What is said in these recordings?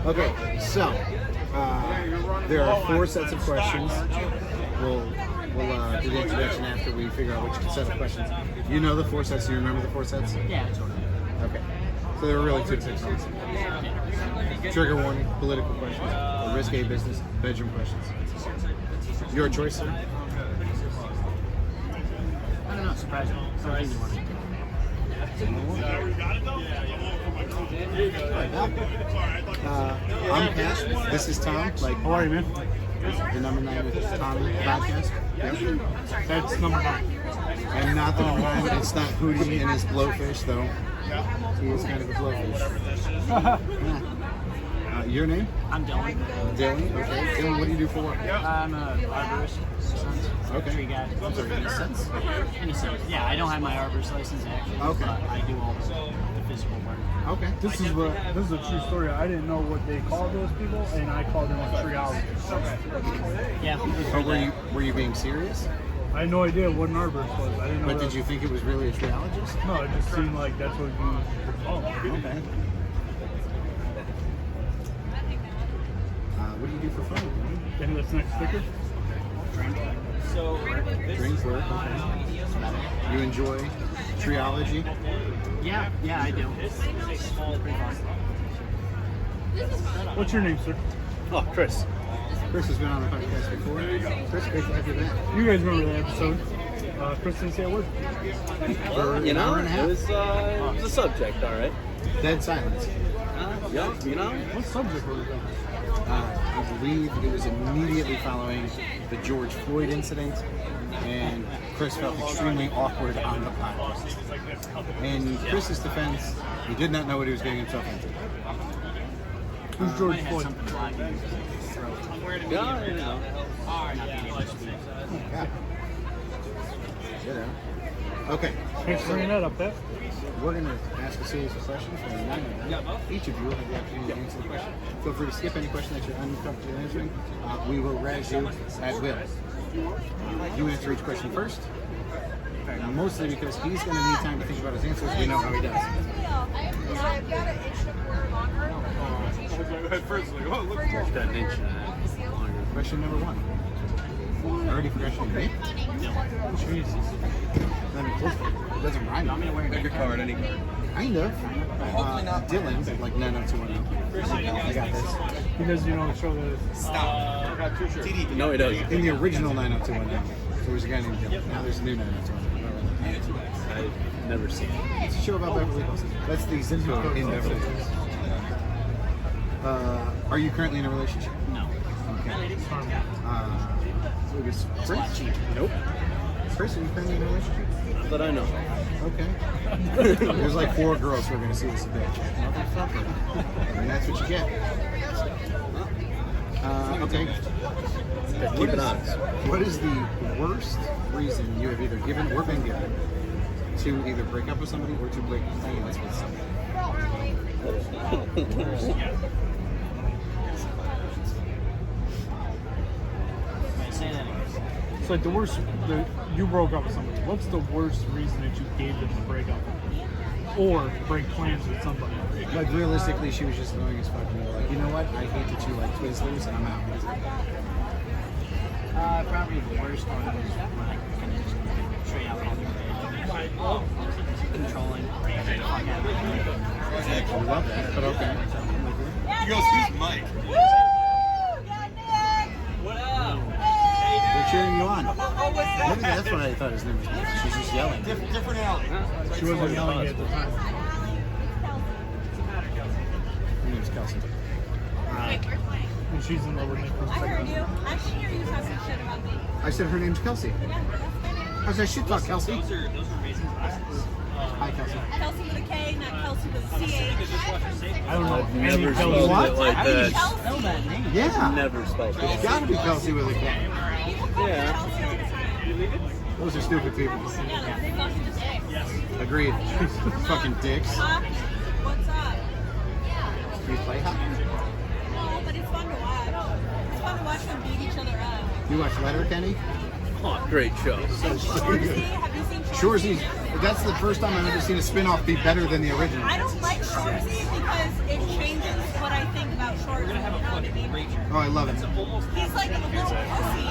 Okay, so there are 4 sets of questions. We'll do the introduction after we figure out which set of questions. You know the 4 sets. Do you remember the 4 sets? Yeah, totally. Okay. So there were really 2 to 6 ones. Trigger warning, political questions, risque business, bedroom questions. Your choice, sir. I don't know, surprising. Something you want to I'm Cash. This is Tom. Like, How are you, man? the number 9 with Tommy podcast. Yep. That's number 9. And not the number 9. It's not Goodie and his blowfish, though. He is kind of a blowfish. Your name? I'm Dylan. Dylan. Okay. Dylan, what do you do for work? I'm a arborist. Okay. Tree guy. I'm sorry, in a sense? In a sense. Yeah, I don't have my arborist license actually. Okay. But I do all the physical work. Okay. This is a true story. I didn't know what they called those people, and I called them a treeologists. Yeah. Or were you being serious? I had no idea what an arborist was. I didn't know. But did you think it was really a treeologist? No, it just seemed like that's what you would call them. Okay. What do you do for fun? And this next sticker? Drink work. Okay. You enjoy treeology? Yeah, I do. What's your name, sir? Oh, Chris. Chris has been on the podcast before. Chris, great to have you back. You guys remember that episode? Chris didn't say a word. For You an know, hour and a half. it was a subject, all right. Dead silence. Yeah, you know. What subject were we on? I believe it was immediately following the George Floyd incident, and Chris felt extremely awkward on the podcast. In Chris's defense, he did not know what he was getting himself into. Who's George I had Floyd? something flying in his throat. Yeah, you know. Not being able to speak. Yeah. You know. Okay. Thanks for bringing that up, Pat. We're going to ask a series of questions from 9 of them. Each of you will have the opportunity to answer the question. Feel free to skip any question that you're uncomfortable answering. We will razz you at will. You answer each question first. Mostly because he's going to need time to think about his answers. We know how he does. I've got an inch and a quarter longer. Got an inch and a half longer. Question number 1. Already forgot your name? Jesus. That means it doesn't rhyme. Pick a card, any card. Kind of. Dylan, like 90210. I got this. Because you don't show the. No, he doesn't. In the original 90210, there was a guy named Dylan. Now there's a new 90210. I've never seen it. It's a show about Beverly Hills. That's the zip code in Beverly Hills. Are you currently in a relationship? No. Okay. It was Chris? Nope. Chris, are you currently in a relationship? Not that I know. Okay. There's like 4 girls who are going to see this today. Motherfucker. And that's what you get. Okay. Keep it honest. What is the worst reason you have either given or been given to either break up with somebody or to break plans with somebody? Say that again. It's like the worst. You broke up with somebody. What's the worst reason that you gave them to break up? Or break plans with somebody? Like realistically, she was just annoying as fuck. And you were like, you know what? I hate that you like Twizzlers and I'm out. Probably the worst one was when I kind of just straight out called me controlling. I love that, but okay. He goes, who's Mike? Woo! Got Nick! They're cheering you on. Maybe that's what I thought his name was. She's just yelling. Different alley. She wasn't yelling at the time. Her name's Kelsey. And she's in love with Nick. I heard you. I can hear you talking shit about me. I said her name's Kelsey. I said, shit talk, Kelsey. Those are amazing glasses. Hi, Kelsey. Kelsey with a K, not Kelsey with a CH. I don't know. I've never any spelled Kelsey. What? it like that. Spell that name. Yeah. Never spelled it. It's gotta be Kelsey with a K. Yeah. Those are stupid people. Yeah, they're fucking dicks. Agreed. Fucking dicks. Hockey. What's up? Do you play hockey? No, but it's fun to watch. It's fun to watch them beat each other up. You watch Letterkenny? Oh, great show. Shorzy, have you seen Shorzy? Shorzy, that's the first time I've ever seen a spin-off be better than the original. I don't like Shorzy because it changes what I think about Shorzy. You know what I mean? Oh, I love it. He's like a little pussy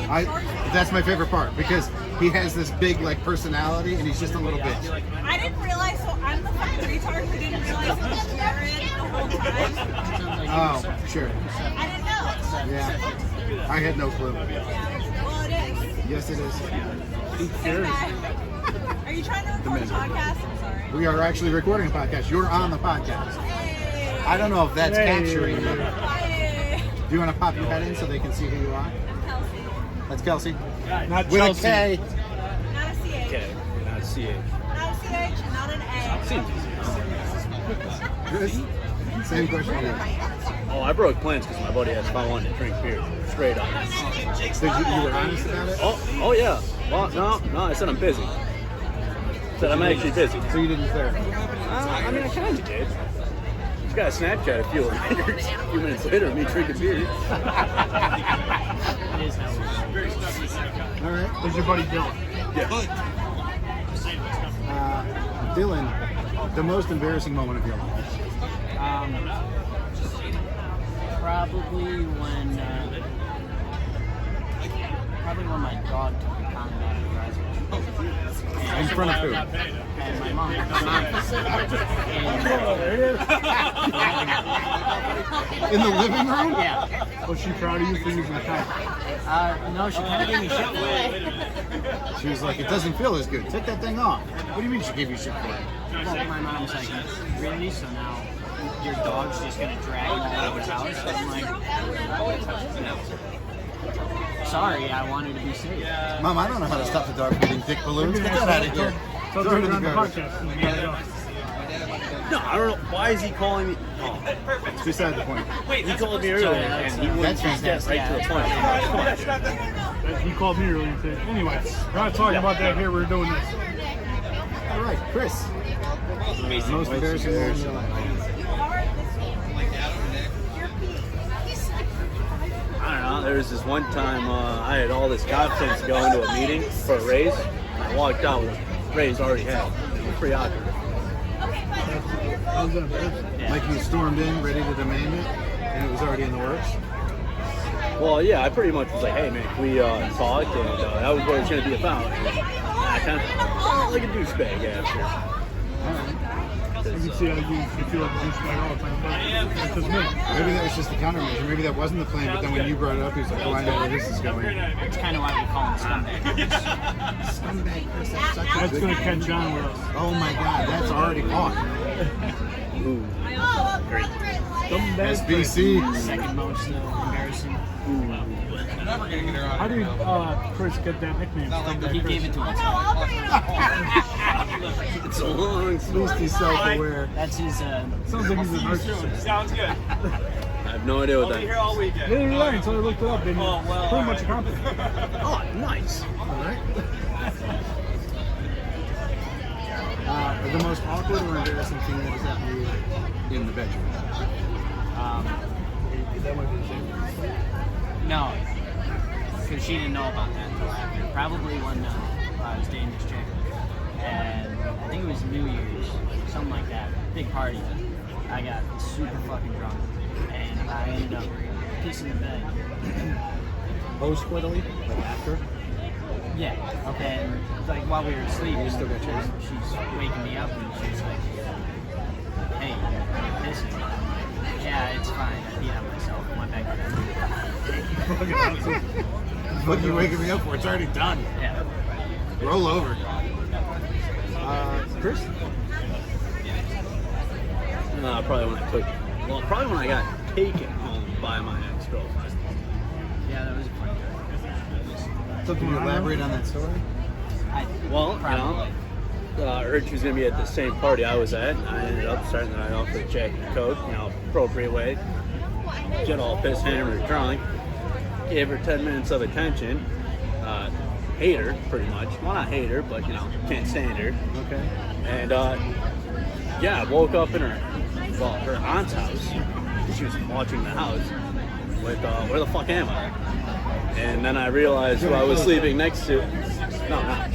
in Shorzy. That's my favorite part because he has this big like personality and he's just a little bitch. I didn't realize, so I'm the fucking retard who didn't realize it was Jared the whole time. Oh, sure. I didn't know. Yeah. I had no clue. Well, it is. Yes, it is. Hey, are you trying to record a podcast? I'm sorry. We are actually recording a podcast. You're on the podcast. Hey. I don't know if that's capturing you. Hey. Do you want to pop your head in so they can see who you are? I'm Kelsey. That's Kelsey. Not With Chelsea. a K. Not a CH. Okay, not CH. Not a CH, not an A. Seems easy. Chris? Same question. Oh, I broke plans because my buddy asked if I wanted to drink beer. Straight up. So you were honest about it? Oh yeah. Well, no, I said I'm busy. Said I'm actually busy. So you didn't clear. I mean, I kind of did. Just got a Snapchat a few minutes later of me drinking beer. It is how it is. All right. There's your buddy Dylan. Dylan, the most embarrassing moment of your life. Probably when my dog took the condom out of the driveway. In front of who? And my mom. In the living room? Yeah. Was she proud of you for using the condom? No, she kind of gave me shit for it. She was like, it doesn't feel as good. Take that thing off. What do you mean she gave you shit for it? Well, my mom's like, really? So now your dog's just gonna drag you out of the house? I'm like, no. Sorry, I wanted to be safe. Mom, I don't know how to stop the dog from eating dick balloons. Get that out of here. So Throw it in they're the on the garbage. podcast. You gotta go. No, I don't know. Why is he calling me? Oh, It's beside the point. he called me earlier and he wouldn't That's get right to the point. He called me earlier and said, anyway, we're not talking about that here, we're doing this. All right, Chris. Most embarrassing moment of your life. I don't know. There was this one time I had all this confidence to go into a meeting for a raise. And I walked out with a raise already had. It was pretty awkward. That was embarrassing. Like you stormed in, ready to demand it, and it was already in the works. Well, yeah, I pretty much was like, hey, man, can we talk? And that was what it's going to be about. And I kind of felt like a douchebag after. I can see how you feel like a douchebag all the time. But that's just me. Maybe that was just the countermeasure. Maybe that wasn't the plan, but then when you brought it up, he was like, oh, I know where this is going. It's kind of why we call him scumbag. Scumbag, Chris, that's such a That's good going to catch on with us. Oh my god, that's already on. Ooh. Scumbag. SBC. Second most embarrassing. How did Chris get that nickname? Scumbag He Chris? gave it to himself. It's a long At least he's self-aware. That's his. Sounds like he's a narcissist. Sounds good. I have no idea what I'll that be here is. all weekend. Neither did I until I looked it up. And pretty much accomplished. Oh, nice. Alright. The most awkward or embarrassing thing that has happened to you in the bedroom? That might be the same. No, because she didn't know about that until after. Probably when I was dating this chick, and I think it was New Year's, something like that, big party. I got super fucking drunk, and I ended up pissing the bed. Post-squiddly? Like after? Yeah. Okay. And like while we were asleep, You still got yours? she's waking me up, and she's like, "Hey, you're pissing." I'm like, "Yeah, it's fine. I peed on myself." I went back to bed. What are you waking me up for? It's already done. Yeah. Roll over. Chris? Probably when I got taken home by my ex-girlfriend. Yeah, that was a fun time. So can you elaborate on that story? Well, Probably. heard she was going to be at the same party I was at, and I ended up starting the night off with Jack and Coke, appropriate way. Get all pissed, hammered, drunk. Gave her 10 minutes of attention. Hate her, pretty much. Well, not hate her, but, can't stand her. Okay. And, I woke up in her aunt's house. She was watching the house with, where the fuck am I? And then I realized who I was sleeping next to. No, not.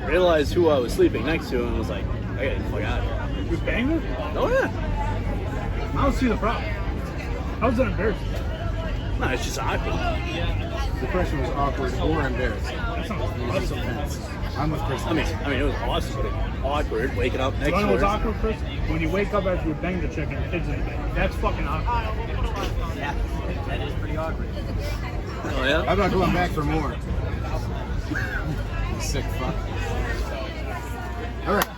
Realized who I was sleeping next to and was like, I gotta get the fuck out of here. You banged her? Oh, yeah. I don't see the problem. How was that embarrassing? No, it's just awkward. The question was awkward or embarrassing. That sounds It was awesome. offense. I'm with Chris. I mean, it was awesome, but it was awkward waking up next You to know what's her. awkward, Chris? When you wake up after you bang the chick and the kids in the bed. That's fucking awkward. Yeah, that is pretty awkward. Oh, yeah? I'm not going back for more. You sick fuck. All right.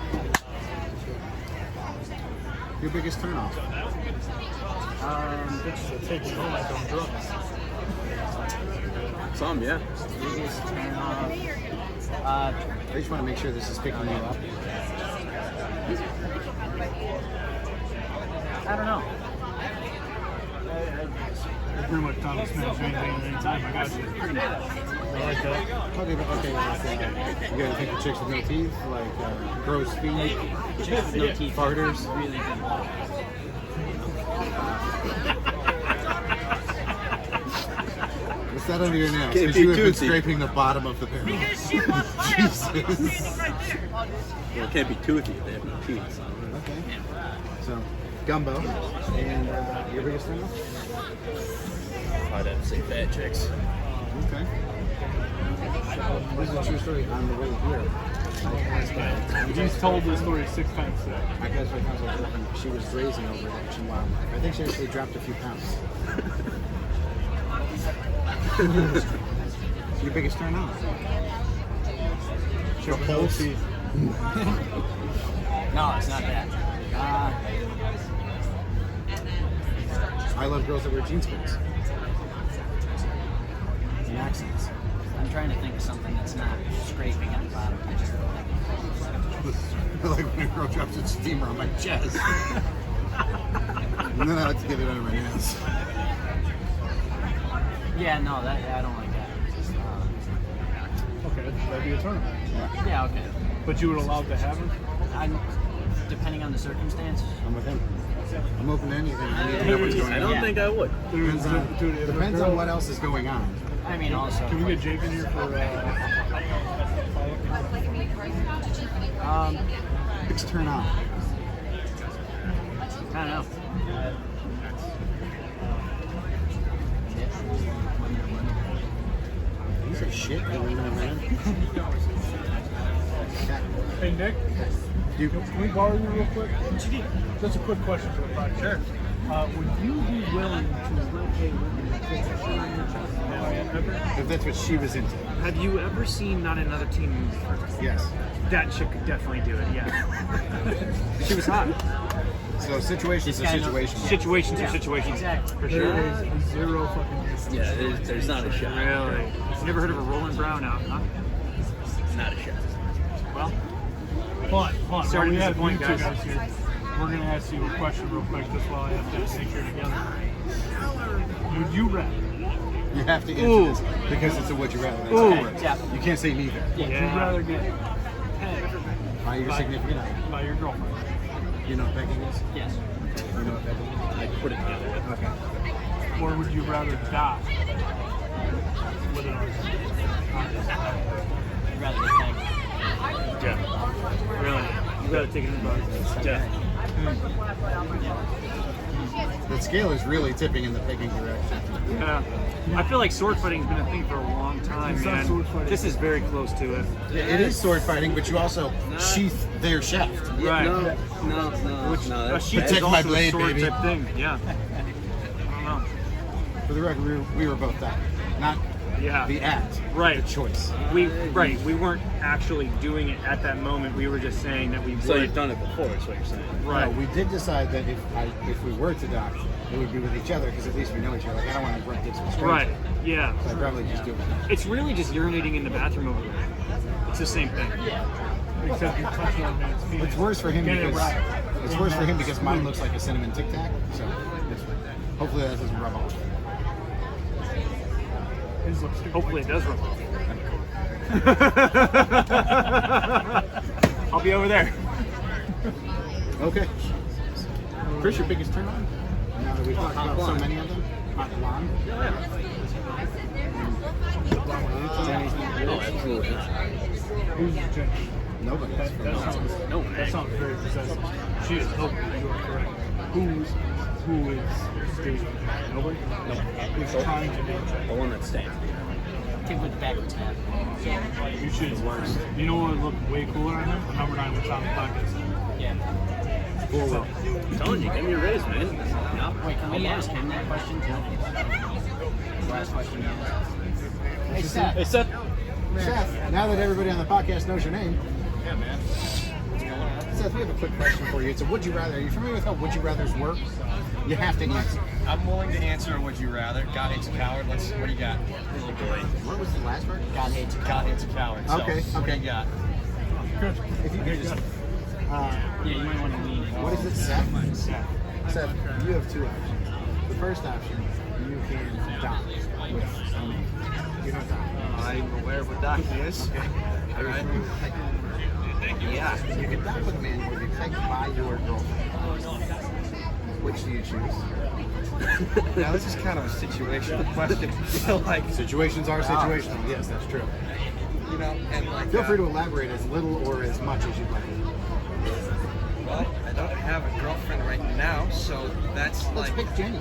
Your biggest turnoff? Bitches are taking home like on drugs. Some, yeah. Biggest turn off. I just want to make sure this is picking you up. I don't know. Pretty much Thomas Smash anything at any time. I got you. I like that. Okay, like, you gotta think of chicks with no teeth, like gross feet, Chicks with no teeth. farters. Really good. What's that under your nails? Can't Because be you have been toothy. scraping the bottom of the barrel. Jesus. Well, it can't be toothy if they have no teeth. So. Okay. So, gumbo. And your biggest turnoff? I'd have to say fat chicks. Okay. This is a true story. On the way here, I asked He's told this story 6 times today. my cousin's girlfriend. She was grazing over there. She wildlife. I think she actually dropped a few pounds. Your biggest turn on? Chick with no teeth. No, it's not that. I love girls that wear jean skirts. And accents. I'm trying to think of something that's not scraping at the bottom. Like when a girl drops a steamer on my chest. And then I like to get it under my nails. Yeah, no, that I don't like that. Okay, that'd be a turn. Yeah, okay. But you would allow to have her? Depending on the circumstance. I'm with him. I'm open to anything. I need to know what's going I on. don't think I would. Depends on what else is going on. I mean, also. Can we get Jake in here for Let's turn on. I don't know. You say shit. Hey Nick, You can we borrow you real quick? Just a quick question for the podcast. Sure. Would you be willing to rotate with me and take a shit on your chest? if that's what she was into. Have you ever seen Not Another Teen Movie? Yes. That chick could definitely do it, yeah. She was hot. So situations are Kind of- situations. Situations are situations. Exactly. For There sure. is zero fucking Yeah, there's not a shot. Really? You never heard of a Rolling Brown out, huh? Not a shot. Well, Hold on. Sorry While we to have you disappoint, two guys. guys here, we're going to ask you a question real quick just while I have to sync here together. Would you rather? You have to answer Ooh. this because it's a would you rather. That's Ooh. how it works. Yeah. You can't say neither. Would you rather get pegged By your significant other. by your girlfriend? You know what pegging is? Yes. You know what pegging is? I put it together. Okay. Or would you rather die with an orgasm? I'd rather get pegged. yeah. Really? You gotta take it in the bud. Yeah. The scale is really tipping in the pegging direction. Yeah. I feel like sword fighting's been a thing for a long time, It's not man. sword fighting. This is very close to it. It is sword fighting, but you also sheath their shaft. Right. No. A That's sheath Protect is my also a blade, sword baby. type thing. Yeah. I don't know. For the record, we were both that. Not Yeah. the act, Right. the choice. We weren't actually doing it at that moment. We were just saying that we would. So you've done it before, is what you're saying. Right. No, we did decide that if we were to die, it would be with each other because at least we know each other. Like, I don't want to run dicks with strangers. Right. Yeah. So I'd probably just do it. It's really just urinating in the bathroom over there. It's the same thing. Except you touch on man's penis. It's worse for him Get it because right. it's worse for him because mine looks like a cinnamon Tic Tac. So hopefully that doesn't rub off. His looks Hopefully it does rub off. I'll be over there. Okay. Chris, your biggest turn on? Now that we've talked about so many of them. Hot blonde. Oh, absolutely. Who's Jenny? Nobody. That sounds very possessive. She is hoping you are correct. Who is dating? Nobody? No. Who's trying to name check? The one that's staying. Take with the backwards hat. You should. You know what would look way cooler on him? Number 9 was on the podcast. Yeah. Forward. I'm telling you, give me a raise, man. Yeah. Wait, can we ask him that question too? The last question. Hey, Seth. Hey, Seth. Seth, now that everybody on the podcast knows your name. Yeah, man. Seth, we have a quick question for you. It's a would you rather. Are you familiar with how would you rathers work? You have to answer. I'm willing to answer a would you rather. God hates a coward. What do you got? Oh, boy. What was the last word? God hates a God hates a coward. So, Okay, What do okay. you got? If you could just, Yeah, you might want to lean in. what is it, Seth? Seth, you have two options. The first option, you can die with someone. You don't die. I'm aware of what Docky is. All right. Yeah. You can die with a man who is pegged by your girlfriend. Which do you choose? Now this is kind of a situational question. I feel like, Situations are situational. Yes, that's true. you know, and like. Feel free to elaborate as little or as much as you'd like. Well, I don't have a girlfriend right now, so that's Let's like. pick Jenny.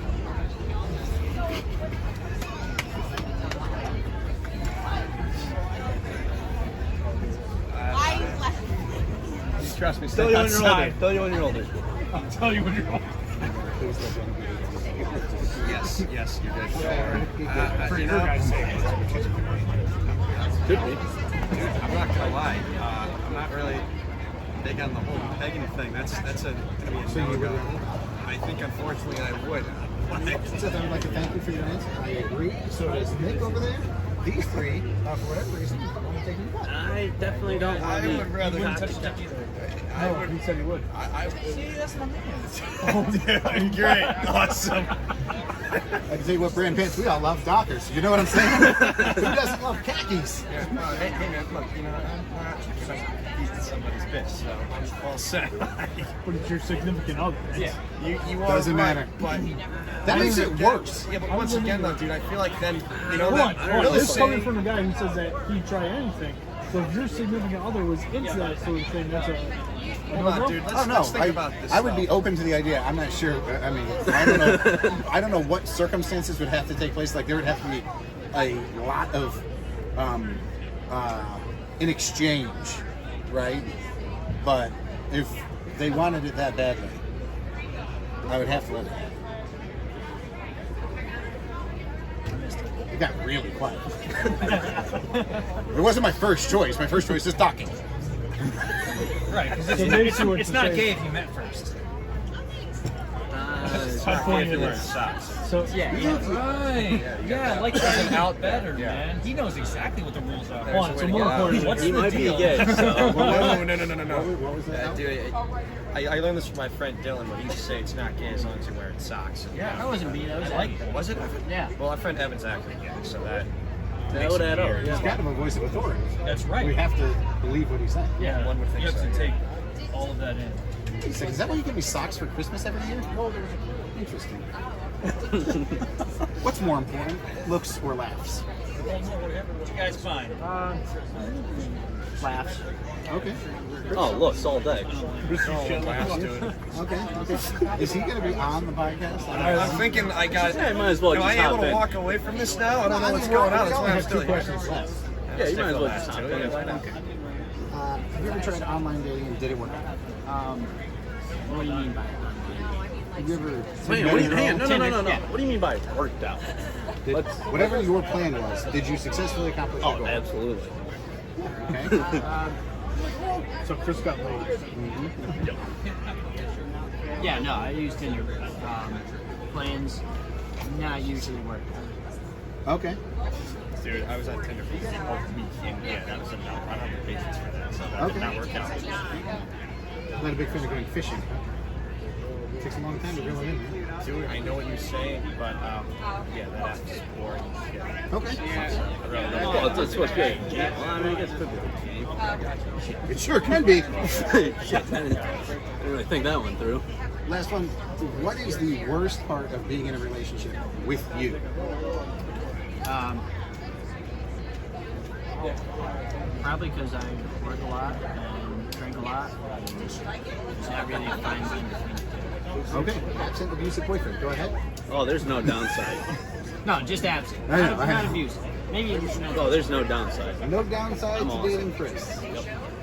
You trust me, Tell stay you when you're older. outside. Tell you when you're older. I'll tell you when you're old. Yes, you did. For You your know, guys' sake. Could be. I'm not gonna lie. I'm not really big on the whole pegging thing. That's gonna be a So you no-go. would? I think unfortunately I would. Seth, I would like to thank you for your answer. I agree. So does Nick over there. These three, for whatever reason, want to take you back. I definitely don't want to be. would rather Wouldn't touch that either. No, he said he would. See, that's my man. Oh, great, awesome. I can tell you what brand pants we all love, Dockers. You know what I'm saying? Who doesn't love khakis? Hey man, look, you know, I'm not beating somebody's bitch, so I'm all set. But it's your significant other. Yeah, you are Doesn't right, matter. but That makes it worse. Yeah, but once again, though, dude, I feel like then you know Hold on, that hold on. really This is coming saying. from a guy who says that he'd try anything. So if your significant other was into that sort of thing, that's a Hold on, dude. I don't know. Let's think about this. I would be though. open to the idea. I'm not sure. I mean, I don't know what circumstances would have to take place. Like there would have to be a lot of in exchange, right? But if they wanted it that badly, I would have to let it happen. It got really quiet. It wasn't my first choice. My first choice is talking. Right, because So basically what it's you're not saying- gay if you met first. It's not funny in this. So Yeah. Right. Yeah, I like that out better, man. He knows exactly what the rules are. hold on, so more importantly, What's He the might be deal? gay. So. No. What was that? Dude, I learned this from my friend Dylan, but he used to say it's not gay as long as you're wearing socks. Yeah, that wasn't me. That was like Eddie. Was it? Yeah. Well, our friend Evan's actually gay, so that That would add up. He's Yeah. got him a voice of authority. That's We right. have to believe what he's saying. Yeah, one would think you have so. to take all of that in. He's like, is that why you give me socks for Christmas every year? Well, interesting. What's more important, looks or laughs? What you guys find? Laughs. Okay. Oh, looks all day. Okay. Is he going to be on the podcast? I'm thinking I got. Yeah, you might as well Am just I able hop to in. walk away from this now? I don't know what's going on. That's why I'm still here. questions left. Yeah, you might as well just hop in. Have you ever tried online dating and did it work? What do you mean by that? Have you ever? Hang on, no. Yeah. What do you mean by worked out? Did, whatever your plan was, did you successfully accomplish your Oh, goal? absolutely. Okay. so Chris got laid. Yeah, no, I use Tinder. Plans not usually work. Okay. Dude, I was on Tinder for a week, and yeah, that was a no. I don't have the patience for that, so that Okay. did not work out. Not a big fan of going fishing. Huh? Takes a long time to reel it in. Man. Dude, I know what you're saying, but yeah, that app's just boring as shit. Okay. Well, it's supposed to be a game. Well, I mean, I guess it could be a game. It sure can be. Shit, I didn't really think that one through. Last one. What is the worst part of being in a relationship with you? Probably because I work a lot and drink a lot. It's not really a fine line between the two. Okay. Absent abusive boyfriend. Go ahead. Oh, there's no downside. No, just absent. I know, Not I know. abusive. Maybe it's not. Oh, there's no downside. No downside I'm to awesome. dating Chris.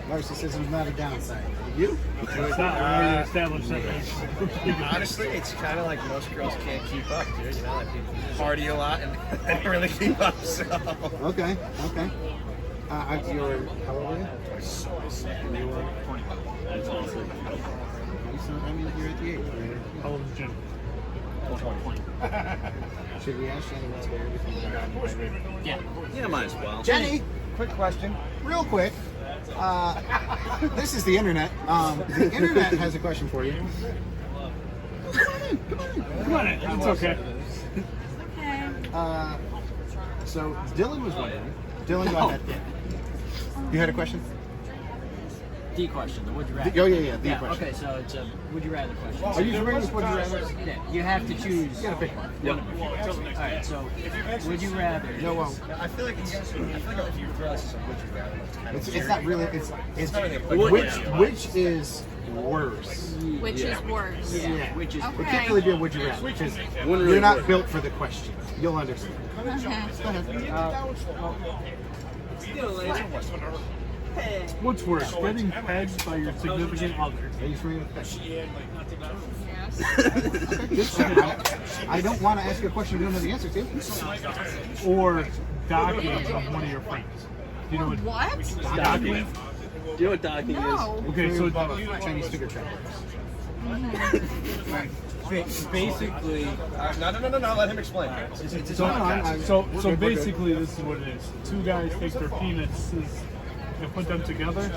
Narcissism is not a downside. You? It's not really established that. Honestly, it's kind of like most girls can't keep up, dude. You know, like people party a lot and they don't really keep up. So. Okay. Okay. You're how old are you? You were 20. So I mean, you're at the age. Right? How old is Jenny? 20. Should we ask Jenny what's better between Yeah. Yeah, might as well. Jenny, quick question, real quick. This is the internet. The internet has a question for you. Come on in. It's okay. Okay. So Dylan was wondering. Dylan, go ahead. You had a question? The question, the would you rather. Oh yeah, the question. Okay, so it's a would you rather question. Are you familiar with would you rather? Yeah, you have to choose. You gotta pick one. Yep. Alright, so would you rather? No, well, I feel like if you throw this as a would you rather, it's kind of it's not really. It's not really a which is worse. Which is worse? Yeah, which is It Okay. can't really be a would you rather because Wouldn't really you're not work. built for the question. You'll understand. Okay. Go ahead. What's worse, getting pegged by your significant other, Are you familiar with that? Yes. Good shot. I don't want to ask you a question you don't know the answer to. or docking of one of your friends? Do you know what What? docking? Do you know what docking No. Okay, so Chinese figure trap. Basically, no. Let him explain. so basically, this is what it is. Two guys take their penises and put them together,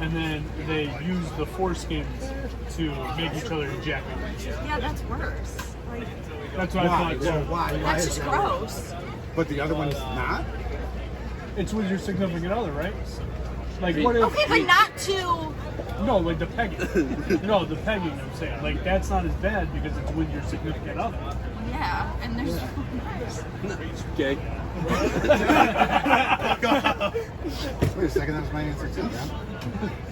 and then they use the foreskins to make each other ejaculate. Yeah, that's worse. Like, That's what I Why? thought. Well, too. why? Why that's is just that? gross. But the other one is not? It's with your significant other, right? Like what if? Okay, but not to. No, like the pegging. No, the pegging. I'm saying, like that's not as bad because it's with your significant other. Yeah, and there's. Okay. Wait a second, that was my answer too, man.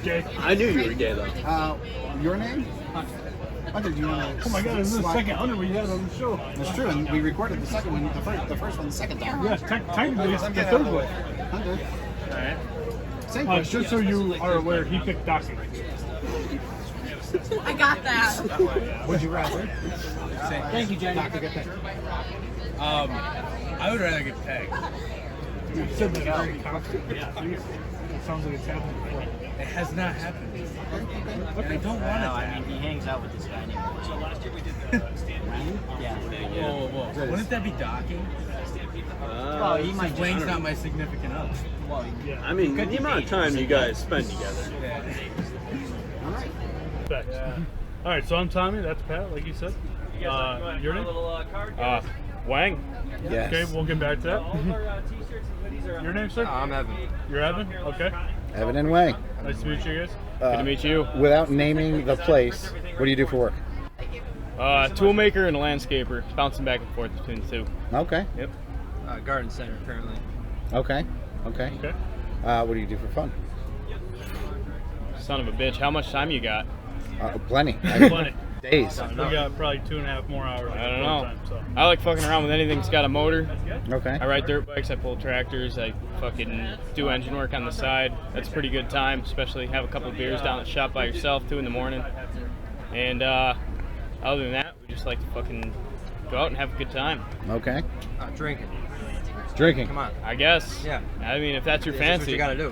Okay. I knew you were gay though. Your name? Hunter, do you want to? Oh my God, this is the second Hunter we had on the show. That's true, and we recorded the second one, the first one, the second time. Yeah, technically it's the third one. Hunter. alright. Same question. Just so you are aware, he picked docking. I got that. Would you rather? Thank you, Jenny. Doctor get paid? I would rather get pegged. You said that very confidently. Yeah, it sounds like it's happened before. It has not happened. And I don't want it to I mean, he hangs out with this guy anyway. So last year we did the Yeah. Whoa. Wouldn't that be docking? Well, he might Wayne's just. not my significant other. Well, Yeah. I mean, the amount of time you guys spend together. All right. Thanks. All right, so I'm Tommy. That's Pat, like you said. Your name? Wang. Yes. Okay, we'll get back to that. Your name, sir? I'm Evan. You're Evan? Okay. Evan and Wang. Nice to meet you guys. Good to meet you. Without naming the place, what do you do for work? Toolmaker and a landscaper, bouncing back and forth between the two. Okay. Yep. garden center currently. Okay. Okay. Okay. What do you do for fun? Son of a bitch, how much time you got? Plenty. Plenty. Days. We got probably 2.5 more hours. I don't know. Time, so. I like fucking around with anything that's got a motor. Okay. I ride dirt bikes, I pull tractors, I fucking do engine work on the side. That's a pretty good time, especially have a couple of beers down at the shop by yourself, 2 in the morning. And other than that, we just like to fucking go out and have a good time. Okay. Drinking. Drinking. Come on. I guess. Yeah. I mean, if that's your That's what fancy. you gotta do.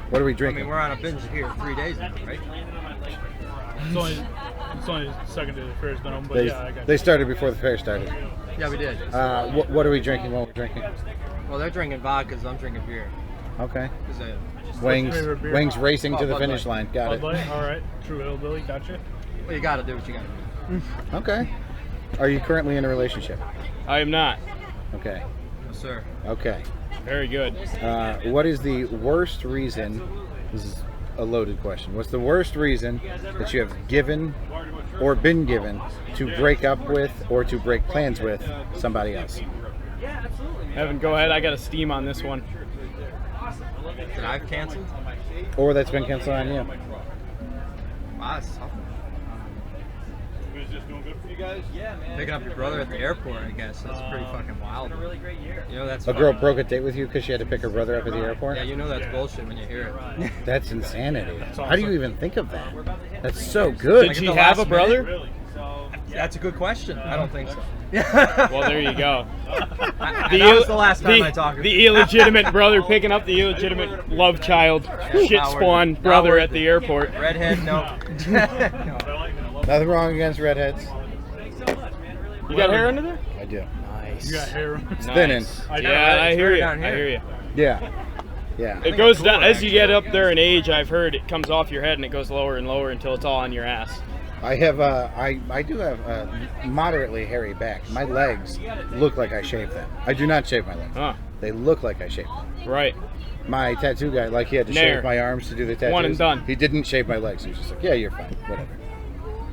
What are we I drinking? mean, we're on a binge here 3 days now, right? It's only the second day the fair's been open, but They, yeah, I got they started before the fair started. Yeah, we did. What are we drinking while we're drinking? Well, they're drinking vodka, so I'm drinking beer. Okay. 'Cause Wings, favorite beer? wings racing to the Bud finish Light. line. Got Bud it. Light, all right. True hillbilly, gotcha. well, you gotta do what you gotta do. Okay. Are you currently in a relationship? I am not. Okay. Yes, sir. Okay. Very good. What is the worst reason? This is a loaded question. What's the worst reason that you have given or been given to break up with or to break plans with somebody else? Yeah, absolutely, Evan, go ahead. I got a steam on this one. That I've canceled? Or that's been canceled on you. Wow, that's tough. Picking up your brother at the airport, I guess. That's pretty fucking wild. You know, that's A girl broke a date with you because she had to pick her brother up at the airport? Yeah, you know that's bullshit when you hear it. That's insanity. How do you even think of that? That's so good. Did she have a brother? That's a good question. I don't think so. Well, there you go. That was the last time I talked. The illegitimate brother picking up the illegitimate love child, shit spawn brother at the airport. Redhead, no. Nothing wrong against redheads. You got hair under there? I do. Nice. You got hair. It's thinning. Yeah, I hear you. I hear you. Yeah. Yeah. It goes down as you get up there in age. I've heard it comes off your head and it goes lower and lower until it's all on your ass. I have I do have a moderately hairy back. My legs look like I shaved them. I do not shave my legs. Huh. They look like I shaved them. Right. My tattoo guy, like he had to Nair. shave my arms to do the tattoos. One and done. He didn't shave my legs. He was just like, yeah, you're fine. Whatever.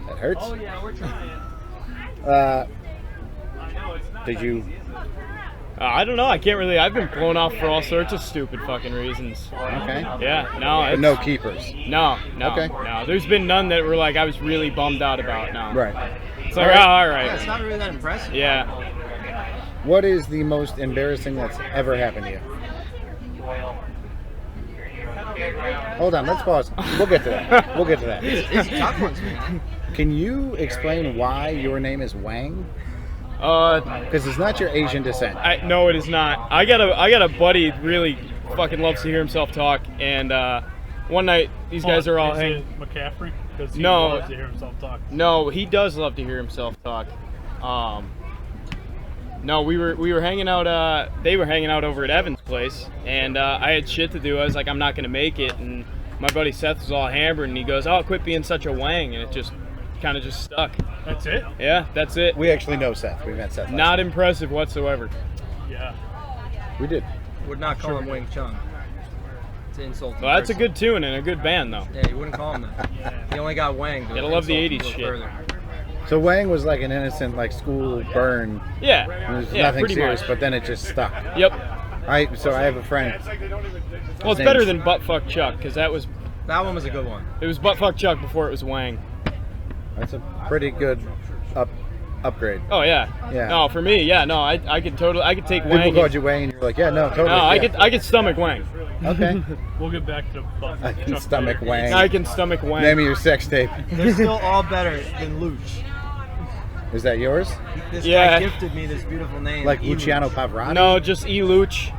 That hurts. Oh yeah, we're trying. Did you? I don't know. I can't really. I've been blown off for all sorts of stupid fucking reasons. Okay. Yeah. No. But It's, no keepers. No. Okay. No. There's been none that were like I was really bummed out about. No. Right. It's like, oh, all right. Yeah, it's not really that impressive. Yeah. What is the most embarrassing that's ever happened to you? Hold on, let's pause. We'll get to that. We'll get to that. It's tough ones, man. Can you explain why your name is Wang? Because Because it's not your Asian descent. no, it is not. I got a buddy that really fucking loves to hear himself talk, and one night these guys are all Is hanging. it McCaffrey? Because he No. loves to hear himself talk. No, he does love to hear himself talk. No, we were hanging out. They were hanging out over at Evan's place, and I had shit to do. I was like, I'm not gonna make it, and my buddy Seth was all hammered, and he goes, "Oh, quit being such a wang," and it just kind of just stuck. That's it? Yeah, that's it. We actually know Seth. We met Seth. last Not night. impressive whatsoever. Yeah. We did. Would not call him Wing Chun. It's an insult. to Well, that's a person. good tune and a good band, though. Yeah, you wouldn't call him that. He only got Wang. Gotta love the 80s shit. So Wang was like an innocent, like school burn. Yeah, It was yeah, nothing pretty serious, much. but then it just stuck. Yep. So I have a friend. Well, it's Same. better than Buttfuck Chuck because that was was a good one. it was Buttfuck Chuck before it was Wang. That's a pretty good upgrade. Oh yeah. Yeah. No, for me, yeah. No, I could take People Wang. called you Wang, and you're like, yeah, no, totally. No, yeah. I could stomach Wang. Okay. We'll get back to Buff. I can stomach Wang. I can stomach Wang. Name of your sex tape. They're still all better than Luch. Is that yours? This Yeah. guy gifted me this beautiful name. Like Eluch. Luciano Pavarotti? No, just Eluch.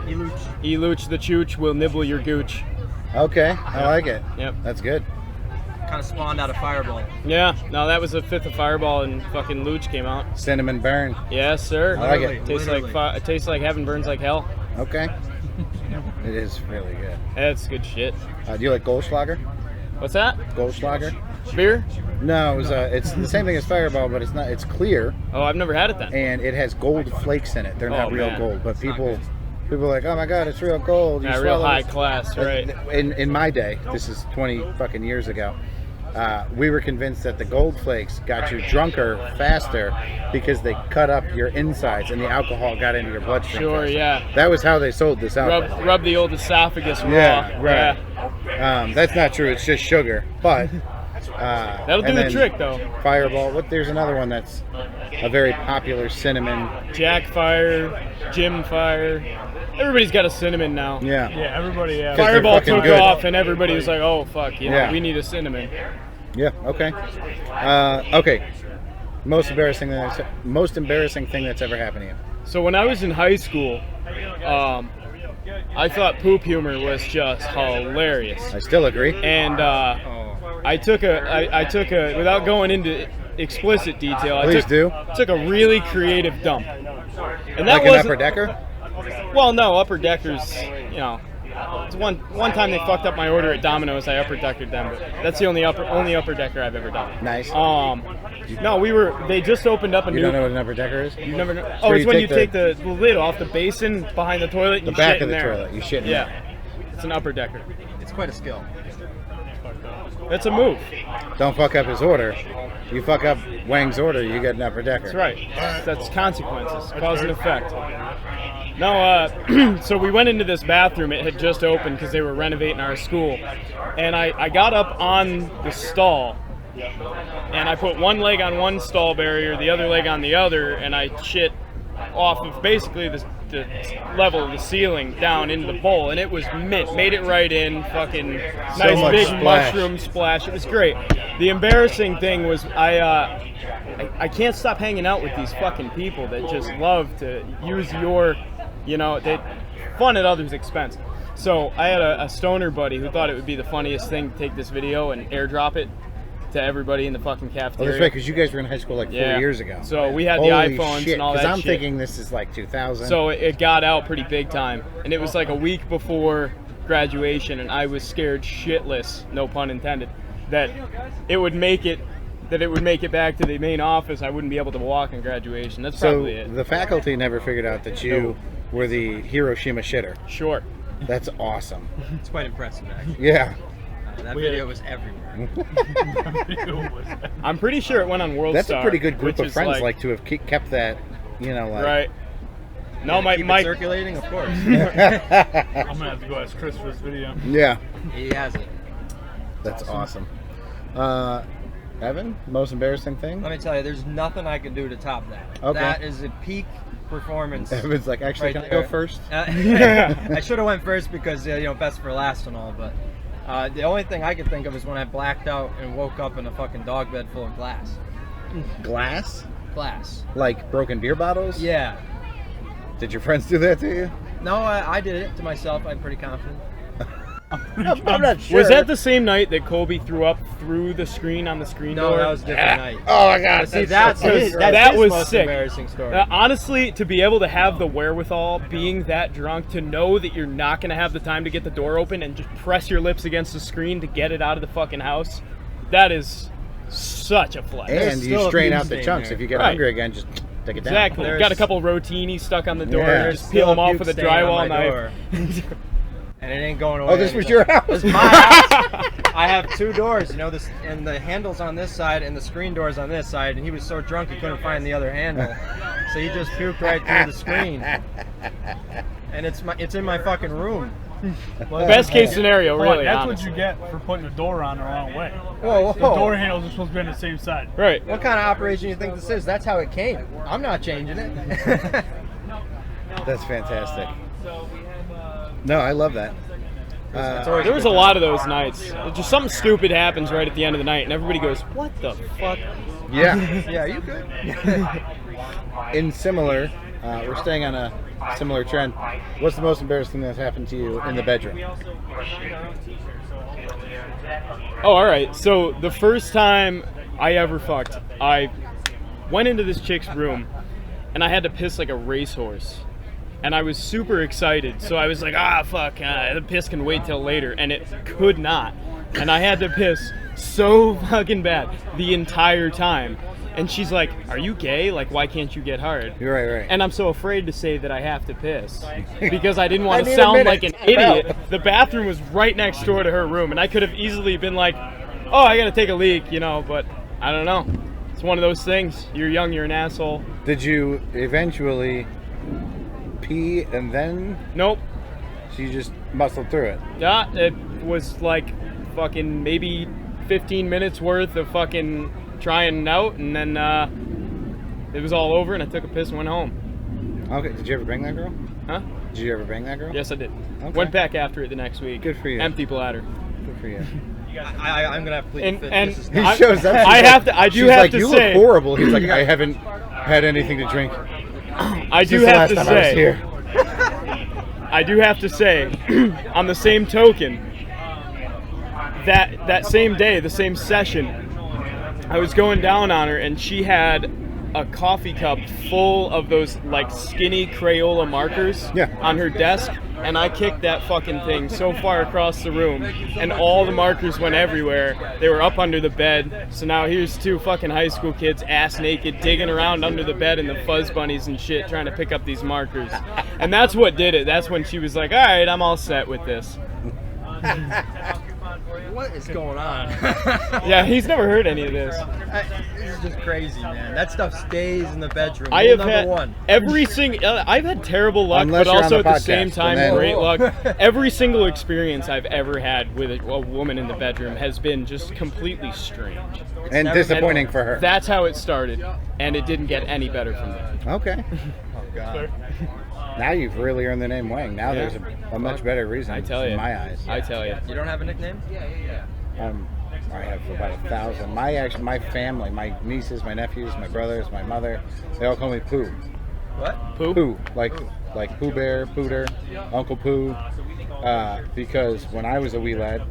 Eluch. Eluch the Chooch will nibble your gooch. Okay, I like it. Yep. That's good. Kind of spawned out of Fireball. Yeah. No, that was the fifth of Fireball and fucking Luch came out. Cinnamon burn. Yes, sir. I like it. Tastes like tastes like heaven, burns like hell. Okay. It is really good. That's good shit. Do you like Goldschlager? What's that? Goldschlager? Beer? No, it's the same thing as Fireball, but it's not. It's clear Oh, I've never had it then. and it has gold flakes in it. They're not Oh, real man. gold, but people are like, oh my god, it's real gold. You Yeah, real swallow high it." class, right? In my day, this is 20 fucking years ago. We were convinced that the gold flakes got you drunker faster because they cut up your insides and the alcohol got into your bloodstream. Sure, faster. yeah. That was how they sold this out. Rub the old esophagus raw. Yeah, right. Yeah. That's not true. It's just sugar, but That'll do and the then trick, though. Fireball. There's another one that's a very popular cinnamon. Jack Fire, Jim Fire. Everybody's got a cinnamon now. Yeah. Yeah, everybody. Yeah. 'Cause they're Fireball fucking took good. off, and everybody was like, "Oh fuck, Yeah. we need a cinnamon." Yeah. Okay. Okay. Most embarrassing thing that's ever happened to you. So when I was in high school, I thought poop humor was just hilarious, I still agree. and I took a without going into explicit detail. Please do. Took a really creative dump, and that Like an wasn't upper decker. well, no upper deckers. You know, it's one time they fucked up my order at Domino's. I upper deckered them, but that's the only upper decker I've ever done. Nice. No, they just opened up a You new. don't know what an upper decker is? You never know. where Oh, it's you when take you take the lid off the basin behind the toilet. And The you back shit of in the there. toilet. You shit in Yeah, there. it's an upper decker. It's quite a skill. That's a move. Don't fuck up his order. You fuck up Wang's order, you get an upper decker. That's right. That's consequences, cause and effect. No, so we went into this bathroom. It had just opened because they were renovating our school. And I got up on the stall, and I put one leg on one stall barrier, the other leg on the other, and I shit off of basically the level of the ceiling down into the bowl, and it was mint. Made it right in, fucking nice much big splash. mushroom splash. It was great. The embarrassing thing was I can't stop hanging out with these fucking people that just love to use your, they fun at others' expense. So I had a stoner buddy who thought it would be the funniest thing to take this video and airdrop it to everybody in the fucking Oh, cafeteria. that's right, because you guys were in high school like 4 years ago. So we had Holy the iPhones shit, and all that because I'm shit. thinking this is like 2000. So it got out pretty big time, and it was like a week before graduation, and I was scared shitless, no pun intended, that it would make it back to the main office. I wouldn't be able to walk in graduation. That's probably it. The faculty never figured out that you were the Hiroshima shitter. Sure. That's awesome. It's quite impressive, actually. Yeah. That video was everywhere. I'm pretty sure it went on World That's Star. a pretty good group which of is friends, like to have kept that, right. No, Keep it circulating, of course. I'm gonna have to go ask Chris for this video. Yeah. He has it. That's awesome. Evan, most embarrassing thing? Let me tell you, there's nothing I can do to top that. Okay. That is a peak performance. Evan's like, actually, right can I there. go first? I should have went first because best for last and all, but the only thing I can think of is when I blacked out and woke up in a fucking dog bed full of glass. Glass? Glass. Like broken beer bottles? Yeah. Did your friends do that to you? No, I did it to myself. I'm pretty confident. I'm not sure. Was that the same night that Colby threw up through the screen on the screen door? No, that was a different night. Oh my god! See, that's his was sick. embarrassing story. Honestly, to be able to have the wherewithal, being that drunk, to know that you're not going to have the time to get the door open and just press your lips against the screen to get it out of the fucking house, that is such a flex. And you still a strain fume out the stain chunks. there. If you get Right. hungry again, just take it down. Exactly. There's- Got a couple rotini stuck on the door. Yeah. Just peel them off with a drywall knife. knife. And it ain't going away. Oh, this was your house? This is my house. I have two doors, this, and the handle's on this side and the screen door's on this side, and he was so drunk he couldn't find the other handle. So he just puked right through the screen. And it's in my fucking room. Best case scenario, Hold on, really. that's honestly. what you get for putting the door on the wrong way. Whoa, The whoa. door handles are supposed to be on the same side. Right. What kind of operation do you think this is? That's how it came. I'm not changing it. That's fantastic. No, I love that. There was a lot of those nights. Just something stupid happens right at the end of the night, and everybody goes, "What the fuck?" Yeah. Yeah, are you good? In similar, we're staying on a similar trend. What's the most embarrassing that's happened to you in the bedroom? Oh, all right. So the first time I ever fucked, I went into this chick's room, and I had to piss like a racehorse. And I was super excited, so I was like, fuck, the piss can wait till later, and it could not. And I had to piss so fucking bad the entire time. And she's like, are you gay? Like, why can't you get hard? You're right. And I'm so afraid to say that I have to piss because I didn't I want to need a sound minute. like an idiot. The bathroom was right next door to her room, and I could have easily been like, oh, I gotta take a leak, but I don't know. It's one of those things. You're young, you're an asshole. Did you eventually pee and then? Nope. So you just muscled through it? Yeah, it was like fucking maybe 15 minutes worth of fucking trying it out, and then it was all over, and I took a piss and went home. Okay. Did you ever bang that girl? Huh? Did you ever bang that girl? Yes, I did. Okay. Went back after it the next week. Good for you. Empty bladder. Good for you. I'm gonna have to plead And- the fifth. and This is He not- shows up. she's I like- have to- I do she's have like, to you say- look horrible. He's like, I haven't had anything to drink. I do Since the have last to time I was say, here. I do have to say, on the same token, that same day, the same session, I was going down on her, and she had a coffee cup full of those like skinny Crayola markers on her desk, and I kicked that fucking thing so far across the room, and all the markers went everywhere. They were up under the bed. So now here's two fucking high school kids ass naked digging around under the bed in the fuzz bunnies and shit trying to pick up these markers. And that's what did it. That's when she was like, all right, I'm all set with this. What is going on? Yeah, he's never heard any of this. This is just crazy, man. That stuff stays in the bedroom. I Rule have number had one. every single. I've had terrible luck, Unless but you're on also the at the podcast, same time and then- great luck. Every single experience I've ever had with a woman in the bedroom has been just completely strange. And disappointing for her. That's how it started, and it didn't get any better from there. Okay. Oh, God. Now you've really earned the name Wang. Now Yeah. there's a much better reason. I tell you. in my eyes. I tell you. You don't have a nickname? I have about 1,000. My family, my nieces, my nephews, my brothers, my mother, they all call me Pooh. What? Pooh? Pooh, like Pooh Bear, Pooter, Uncle Pooh. Because when I was a wee lad,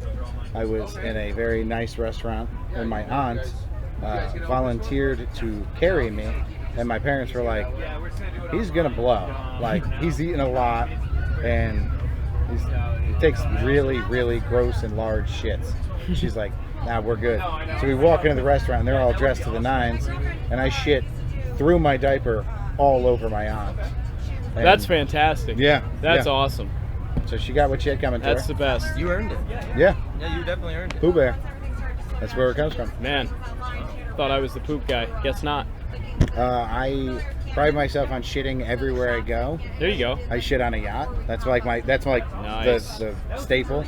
I was in a very nice restaurant, and my aunt volunteered to carry me, and my parents were like, "He's gonna blow. Like he's eating a lot, and he takes really, really gross and large shits." She's like, "Nah, we're good." So we walk into the restaurant, and they're all dressed to the nines, and I shit through my diaper all over my aunt. And That's fantastic. Yeah, That's yeah. awesome. So she got what she had coming to That's her. the best. You earned it. Yeah, Yeah, you definitely earned it. Pooh Bear. That's where it comes from. Man, thought I was the poop guy. Guess not. I pride myself on shitting everywhere I go. There you go. I shit on a yacht. That's like Nice. the staple.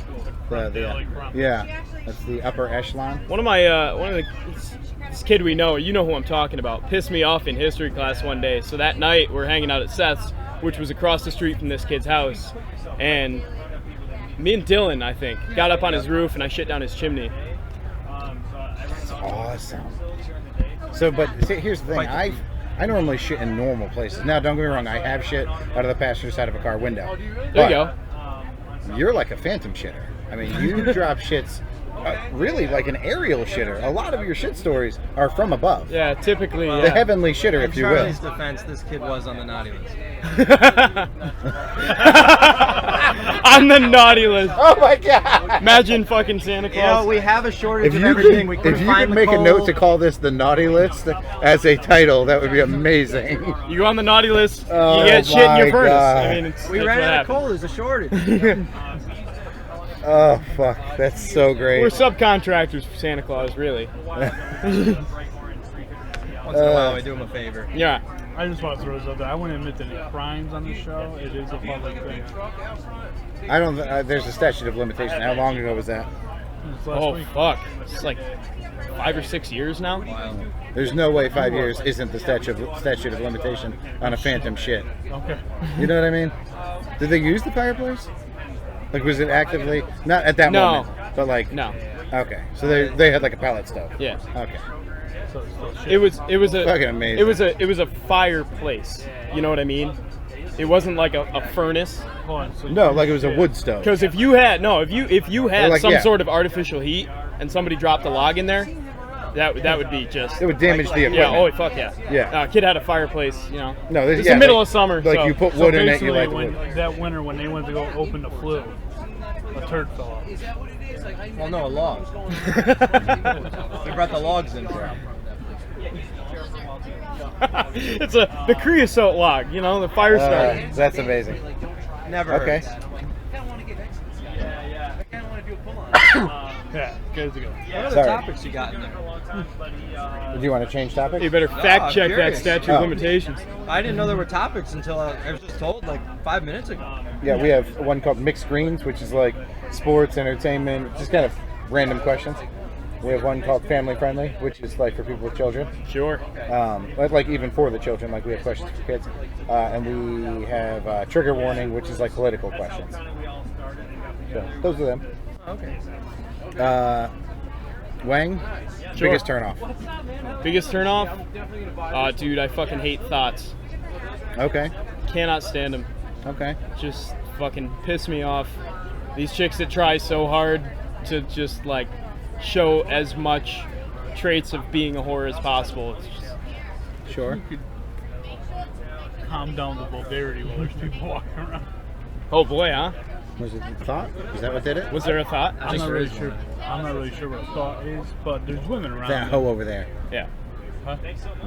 Yeah, that's the upper echelon. One of this kid we know, you know who I'm talking about, pissed me off in history class one day. So that night we're hanging out at Seth's, which was across the street from this kid's house, and me and Dylan, I think, got up on his roof and I shit down his chimney. That's awesome. So, but see, here's the thing. I normally shit in normal places. Now, don't get me wrong. I have shit out of the passenger side of a car window. There you go. You're like a phantom shitter. I mean, you drop shits really like an aerial shitter. A lot of your shit stories are from above. Yeah, typically. The heavenly shitter, In if you will. Charlie's defense, this kid was on the naughty list. On the naughty list. Oh my God! Imagine fucking Santa You Claus. know, we have a shortage If of you everything. could, We if couldn't you find could make a the note coal. to call this the naughty list as a title, that would be amazing. You go on the naughty list, Oh you get shit in your my furnace. God. I mean, We that's ran what out of happened. coal. There's a shortage. Oh fuck, that's so great. We're subcontractors for Santa Claus, really. Once in a while, we do him a favor. Yeah. I just want to throw this out there. I wouldn't admit any crimes on the show. It is a public thing. I don't. There's a statute of limitation. How long ago was that? It's last Oh week. fuck! It's like 5 or 6 years now. There's no way 5 years isn't the statute of limitation on a phantom shit. Okay. You know what I mean? Did they use the fireplace? Like, was it actively not at that No. moment? But like, No. Okay, so they had like a pellet stove. Yeah. Okay. So it's still shit. It was a Fucking amazing. It was a fireplace. You know what I mean? It wasn't like a furnace. Hold on, so No, like it was a wood stove. Because if you had Or like, some yeah. sort of artificial heat and somebody dropped a log in there, that would be just It would damage the equipment. yeah. Oh fuck yeah. Yeah. Kid had a fireplace. You know. No, this It's yeah, the middle like- of summer. Like so. you put So wood in it, you basically, like the when wood. that winter when they went to go open the flue, a turd fell off. Well, no, a log. We brought the logs in for him. It's the creosote log. You know, the fire starter. That's amazing. Never Okay. hurts. Yeah, good to go. What other Sorry. topics you got in there? Do you want to change topic? You better fact check that curious. statute Oh. of limitations. I didn't know there were topics until I was just told like 5 minutes ago. Yeah, we have one called Mixed Greens, which is like sports, entertainment, just kind of random questions. We have one called Family Friendly, which is like for people with children. Sure. Like even for the children, like we have questions for kids. And we have Trigger Warning, which is like political questions. So those are them. Okay. Wang, Sure. biggest turnoff. Biggest turnoff? Dude, I fucking hate thoughts. Okay, Cannot stand them. okay. Just fucking piss me off. These chicks that try so hard to just like show as much traits of being a whore as possible. It's just, Sure. Calm down the vulgarity while there's people walking around. oh boy, huh? Was it thought? Is that what did it? Was there a thought? I'm not really sure. I'm not really sure what thought is, but there's women around. That hoe over there. Yeah. Huh?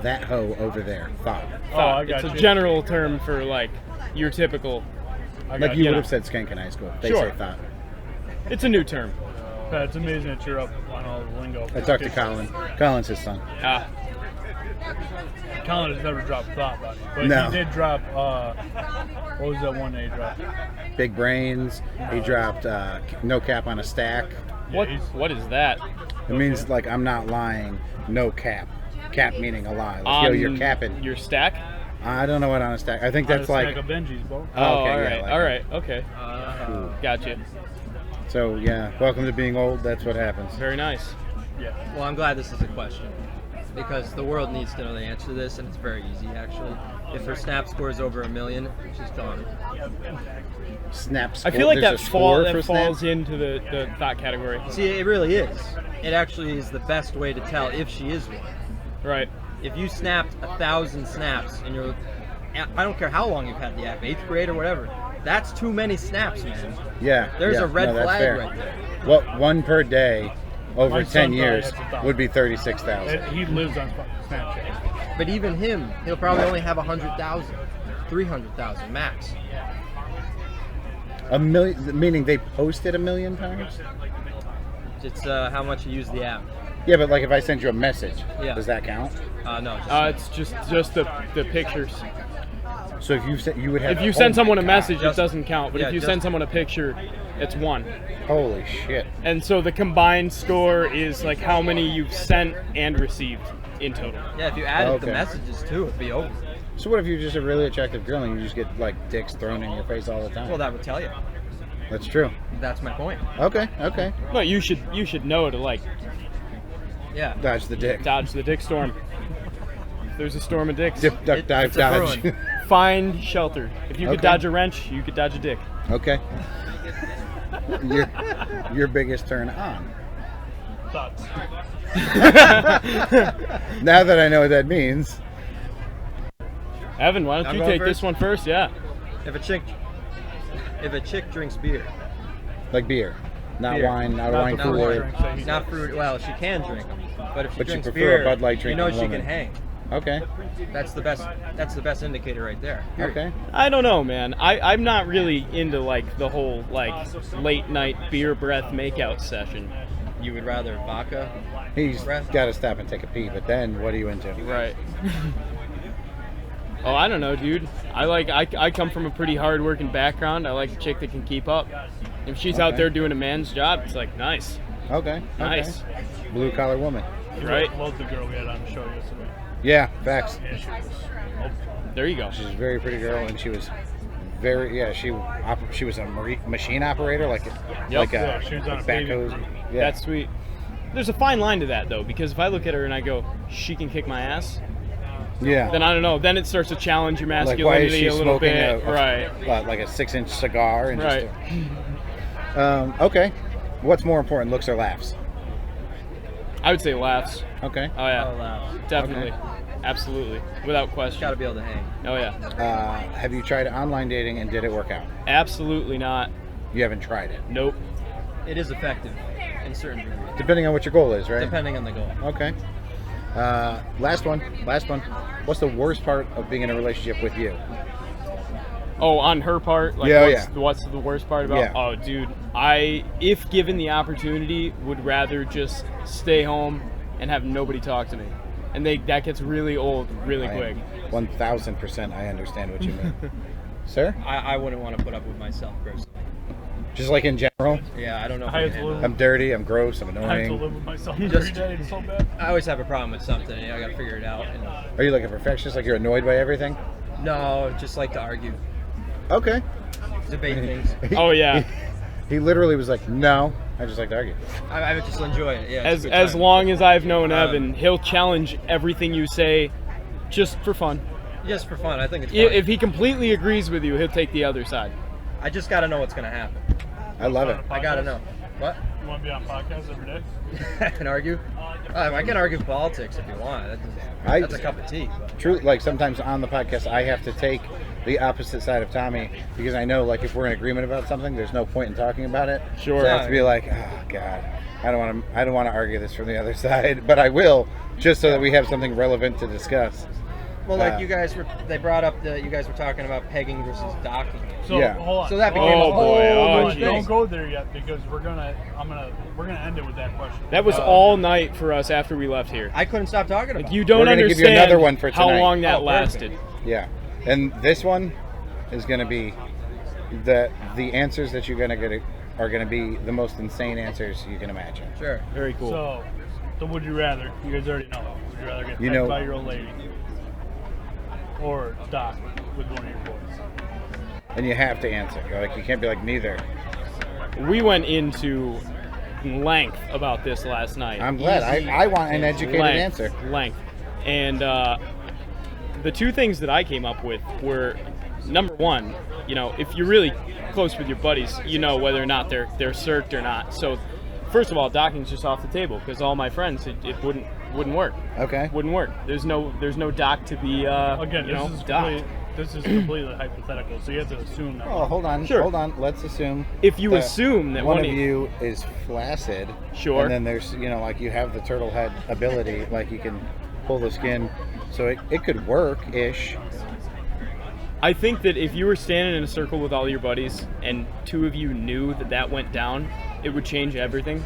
That hoe over there. Thought. Oh, I It's got a you. general term for like your typical. I Like got you you would know. have said skank in high school. They Sure. say thought. It's a new term. Pat, it's amazing that you're up on all the lingo. I talked to Colin. Colin's his son. Ah, Colin has never dropped Thought Body, but No. he did drop. What was that one that he dropped? Big brains. He dropped no cap on a stack. what is that? It means like I'm not lying. No cap. Cap meaning a lie. Like, yo, you're capping. Your stack? I don't know what on a stack. I think On a that's like. stack of Benjis, bro. Oh, okay, all yeah, right, like all that. right, okay. Gotcha. So yeah, welcome to being old. That's what happens. Very nice. Yeah. Well, I'm glad this is a question because the world needs to know the answer to this, and it's very easy actually. If her snap score is over 1 million, she's gone. Snap. I feel like there's that a score for falls snap? into the thought category. See, it really is. It actually is the best way to tell if she is one. Right. If you snapped 1,000 snaps and you're, I don't care how long you've had the app, 8th grade or whatever, that's too many snaps, man. Yeah. There's yeah, a red no, that's flag fair. right there. Well, one per day over My 10 son years probably has 1,000. would be 36,000. He lives on Snapchat. But even him, he'll probably only have 100,000, 300,000 max. 1 million, meaning they posted 1 million times? It's how much you use the app. Yeah, but like if I send you a message, Yeah. does that count? No. Just, It's just the pictures. So if you would have. If you oh send my someone a God. message, Just- it doesn't count. But yeah, if you just- send someone a picture, it's 1. Holy shit! And so the combined score is like how many you've sent and received in total. yeah, if you added the Okay. messages too, it'd be over. So what if you're just a really attractive girl and you just get like dicks thrown in your face all the time? Well, that would tell you. That's true. That's my point. Okay. But you should know to like Yeah. Dodge the dick. dodge the dick storm. If there's a storm of dicks, Dip, duck, dive, it's a dodge. bruin. find shelter. If you could Okay. dodge a wrench, you could dodge a dick. Okay. Your biggest turn on. Thoughts. Now that I know what that means. Evan, why don't I'm you going take this first? one first? Yeah. If a chick drinks beer, Like beer. Not Beer. wine, not a Not wine the cooler. drinks that he not does. fruit. Well, she can drink them, but if she But you drinks prefer beer, a Bud Light you know drinking she woman. can hang. Okay. That's the best. That's the best indicator right there. Period. Okay. I don't know, man. I'm not really into like the whole like late night beer breath makeout session. You would rather vodka? He's Breath. got to stop and take a pee, but then what are you into? Right. Oh, I don't know, dude. I come from a pretty hard-working background. I like a chick that can keep up. If she's out Okay. there doing a man's job, it's like nice, Okay. nice, Blue collar woman. right? Loved the girl we had on the show yesterday. Yeah, facts. Yeah, she was. There you go. She's a very pretty girl, and she was very she was a machine operator, like like Yeah, a she was on a backhoe. Yeah. That's sweet. There's a fine line to that though, because if I look at her and I go, she can kick my ass, yeah. then I don't know. Then it starts to challenge your Like why is masculinity she a little smoking bit, right? like a 6-inch cigar and Right. just okay. What's more important, looks or laughs? I would say laughs. Okay. Oh yeah, Oh, wow. definitely, absolutely, without question. Got to be able to hang. Oh yeah, Have you tried online dating and did it work out? absolutely not. You haven't tried it. Nope. It is effective in certain degrees, Depending on what your goal is, right? depending on the goal. Okay. Last one. What's the worst part of being in a relationship with you? Oh, on her part, like Yeah, what's the worst part about? Yeah. Oh, dude, I, if given the opportunity, would rather just stay home and have nobody talk to me, and that gets really old really quick. 1000% I understand what you mean. Sir? I wouldn't want to put up with myself personally. Just like in general? Yeah, I don't know if I I have can to handle live it. I'm dirty, I'm gross, I'm I have to annoying. live with myself Just- every day. It's so bad. I always have a problem with something. I got to figure it out. And Are you like a perfectionist? Like you're annoyed by everything? no, just like to argue, Okay. debate things. Oh yeah. He literally was like, no, I just like to argue. I just enjoy it. Yeah. it's a good As time. long as I've known Evan, he'll challenge everything you say, just for fun. Just for fun. I think it's fun. If he completely agrees with you, he'll take the other side. I just got to know what's gonna happen. I love it. I got to know. What? You want to be on podcasts every day? I can argue. I can argue politics if you want. That's a cup of tea. But. True, like sometimes on the podcast, I have to take the opposite side of Tommy because I know, like, if we're in agreement about something, there's no point in talking about it. Sure. So I have to be like, oh God, I don't want to argue this from the other side, but I will, just so that we have something relevant to discuss. Well, like they brought up you guys were talking about pegging versus docking. So Yeah. hold on. So that became Oh, a boy. whole Oh, new geez. Don't thing. go there yet because we're gonna end it with that question. That was all night for us after we left here. I couldn't stop talking about Like, you it. don't We're gonna give you understand another one for how tonight. long that Oh, perfect. lasted. Yeah, and this one is going to be the answers that you're going to get are going to be the most insane answers you can imagine. Sure. Very cool. So, the would you rather? You guys already know. Would you rather get You pegged know- by your old lady or dock with one of your boys? And you have to answer. Like you can't be like neither. We went into length about this last night. I'm glad. I want an educated answer. Length. And the two things that I came up with were, number one, if you're really close with your buddies, you know whether or not they're circed or not. So, first of all, docking's just off the table because all my friends, it wouldn't work. Okay. Wouldn't work. There's no dock to be Again, docked. this is completely hypothetical, so you have to assume that. Oh, hold on. Sure. Hold on. Let's assume. If you assume that one of you is flaccid, Sure. and then there's like you have the turtle head ability, like you can pull the skin, so it could work ish. I think that if you were standing in a circle with all your buddies and two of you knew that went down, it would change everything.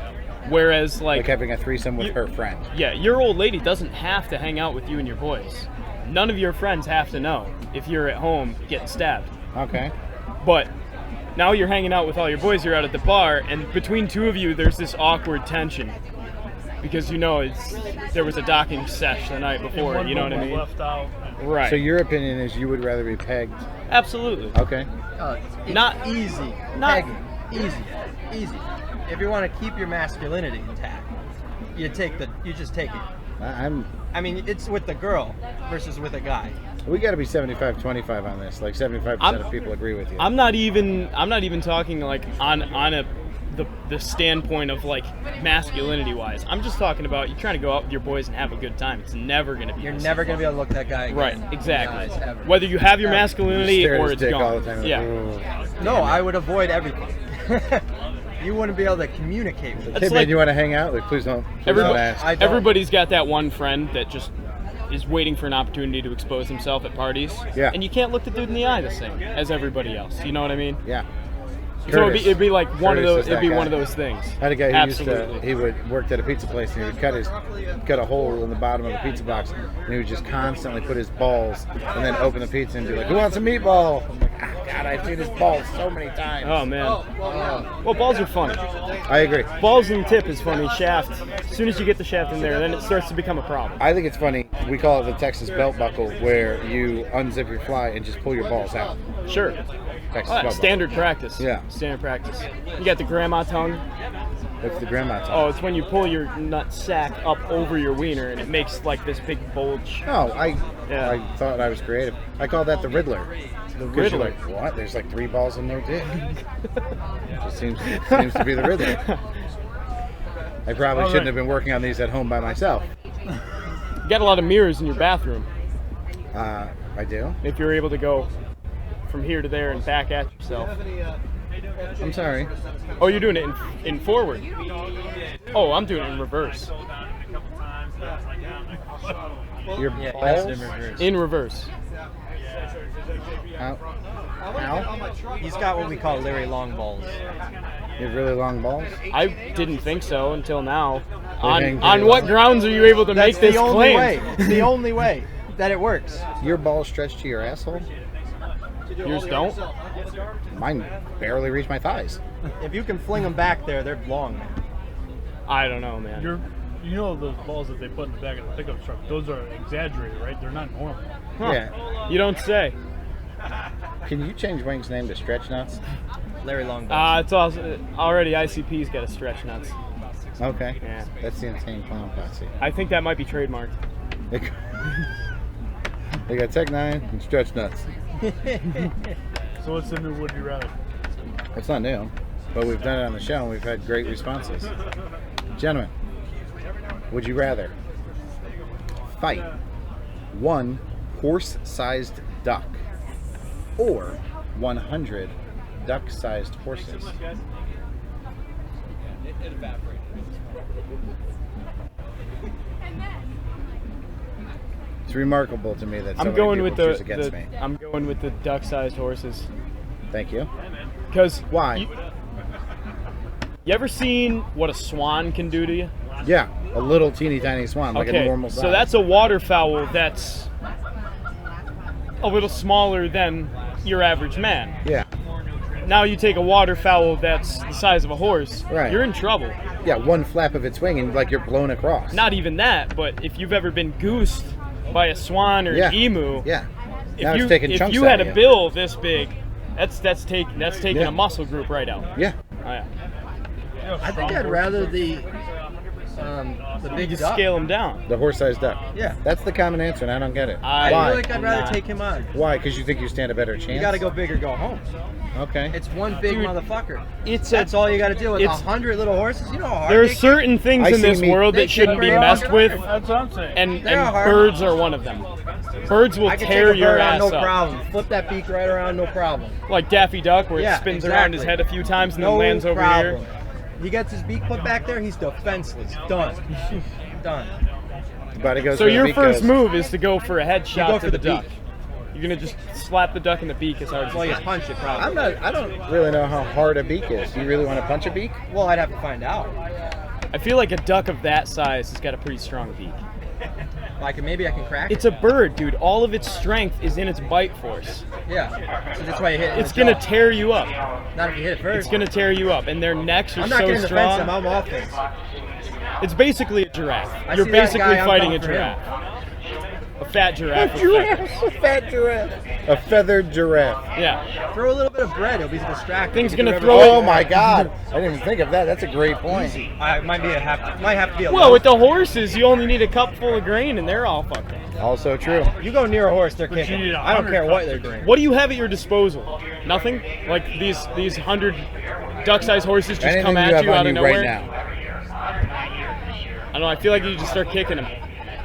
Whereas, Like having a threesome with her friend. yeah, your old lady doesn't have to hang out with you and your boys. None of your friends have to know if you're at home getting stabbed. Okay. But now you're hanging out with all your boys, you're out at the bar, and between two of you, there's this awkward tension. Because there was a docking sesh the night before, One you know what I was mean? left out. Right. So your opinion is you would rather be pegged? Absolutely. Okay. Not easy. not- Pegging. Easy. If you want to keep your masculinity intact, you just take it. I mean, it's with the girl versus with a guy. We got to be 75-25 on this. Like 75% of people agree with you. I'm not even talking like on the standpoint of like masculinity wise. I'm just talking about you trying to go out with your boys and have a good time. It's never gonna be. You're never going to be able to look that guy again. Right, exactly. Guys, ever. Whether you have your Ever. masculinity Stare at or his it's dick gone. all the time. Yeah. No, I would avoid everything. You wouldn't be able to communicate with Hey it. It's man, like- you want to hang out? Like, please don't ask. I don't. Everybody's got that one friend that just is waiting for an opportunity to expose himself at parties. Yeah. And you can't look the dude in the eye the same as everybody else. You know what I mean? Yeah. So it'd be like one of Curtis those. is It'd that be guy. one of those things. I had a guy who Absolutely. he would worked at a pizza place and he would cut a hole in the bottom of the pizza box and he would just constantly put his balls and then open the pizza and be like, "Who wants a meatball?" I'm like, "Ah, God, I've seen his balls so many times." Oh man. Well, balls are funny. I agree. Balls and tip is funny. Shaft. As soon as you get the shaft in there, then it starts to become a problem. I think it's funny. We call it the Texas belt buckle, where you unzip your fly and just pull your balls out. Sure. Texas Oh, belt standard practice. Yeah. Standard practice. You got the grandma tongue. buckle. What's the grandma Oh, tongue? it's when you pull your nut sack up over your wiener and it makes like this big bulge. No, Yeah. I thought I was creative. I call that the Riddler. The 'Cause you're Riddler. like, what? There's like 3 balls and no dick. Just seems to be the Riddler. I probably All shouldn't right. have been working on these at home by myself. You got a lot of mirrors in your bathroom. I do. If you're able to go from here to there and back at yourself. I'm sorry. Oh, you're doing it in forward. Oh, I'm doing it in reverse. Your Yeah, balls? that's in reverse. In reverse. Ow. Ow. He's got what we call Larry Long balls. You have really long balls? I didn't think so until now. hang On pretty what long. grounds are you able to That's make this the only claim? way. It's the only way that it works. Your balls stretch to your asshole? Yours don't? Mine barely reach my thighs. If you can fling them back there, they're long. I don't know, man. You know those balls that they put in the back of the pickup truck? Those are exaggerated, right? They're not normal. Huh. Yeah. You don't say. Can you change Wing's name to Stretch Nuts? Larry Long balls. It's also already ICP's got a stretch nuts. Okay. Yeah. That's the Insane Clown Posse. I think that might be trademarked. They got Tech 9 and Stretch Nuts. So what's the new would you rather? It's not new, but we've done it on the show and we've had great responses. Gentlemen, would you rather fight one horse-sized duck or 100 duck-sized horses? It's remarkable to me that so I'm many going people with choose against me. I'm going with the duck-sized horses. Thank you. Because Why? you ever seen what a swan can do to you? Yeah, a little teeny tiny swan, like a normal size. So that's a waterfowl that's a little smaller than your average man. Yeah. Now you take a waterfowl that's the size of a horse, Right. you're in trouble. Yeah, one flap of its wing and like you're blown across. Not even that, but if you've ever been goosed by a swan or Yeah. an emu, Yeah. if Now it's you taking if chunks you out had of a you. bill this big, that's taking Yeah. a muscle group right out. Yeah. Oh, yeah. I think I'd rather the big You duck. scale them down. The horse-sized duck. Yeah. That's the common answer, and I don't get it. I Why? feel like I'd rather Not. take him on. Why? Because you think you stand a better chance? You got to go big or go home. Okay. It's one big Dude, motherfucker. It's That's all you got to do with it's- 100 little horses. You know how hard There are they get? certain things I in see this me- world They that shouldn't be can messed with, That's what I'm saying. and They're hard. birds are one of them. Birds will I can tear take a your bird on ass no up. problem. Flip that beak right around, no problem. Like Daffy Duck, where Yeah, it spins around his exactly. head a few times and No then lands over problem. here. He gets his beak put back there, he's defenseless. Done. Done. But it goes So for the your beak first goes- move is to go for a You go headshot for to the the beak. duck. You're gonna just slap the duck in the beak as hard as Well, you you can. punch it probably. I don't really know how hard a beak is. Do you really want to punch a beak? Well, I'd have to find out. I feel like a duck of that size has got a pretty strong beak. Like maybe I can crack It's it. a bird, dude. All of its strength is in its bite force. Yeah. So that's why you hit it. in It's the gonna jaw. tear you up. Not if you hit it first. It's gonna tear you up, and their necks are I'm not so getting defensive. strong. I'm offense. It's basically a giraffe. I You're see that basically guy, I'm fighting a going for him. giraffe. A fat giraffe. with feathers. A fat giraffe. A feathered giraffe. Yeah. Throw a little bit of bread. It'll be distracting. Thing's You can gonna do throw everything. Oh my God! I didn't even think of that. That's a great point. I might have to be a Well, with the horses, you only need a cup full of grain, and they're all fucked up. Also true. You go near a horse, they're But you kicking. need I don't 100 care what cups they're of doing. What do you have at your disposal? Nothing? Like these 100 duck-sized horses just Anything come you at have you out on of you nowhere? right now. I don't know. I feel like you just start kicking them.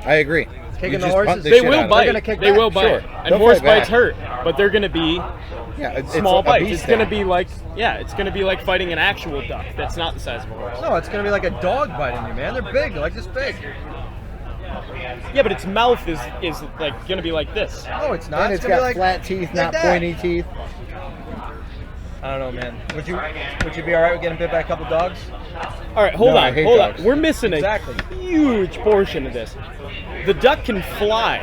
I agree. Kicking You the just horses? punt the They shit out will of bite. them. gonna kick They back. will bite. Sure. And They'll horse fight back. bites hurt, but they're gonna be Yeah, it's small a bites. beast It's gonna down. be like, yeah, it's gonna be like fighting an actual duck that's not the size of a horse. No, it's gonna be like a dog biting you, man. They're big. They're like this big. Yeah, but its mouth is like gonna be like this. No, it's not. And it's gonna got be like flat teeth, not that. pointy teeth. I don't know, man. Would you be all right with getting bit by a couple dogs? All right, hold No, I on, hate hold dogs. on. We're missing Exactly. a huge portion of this. The duck can fly.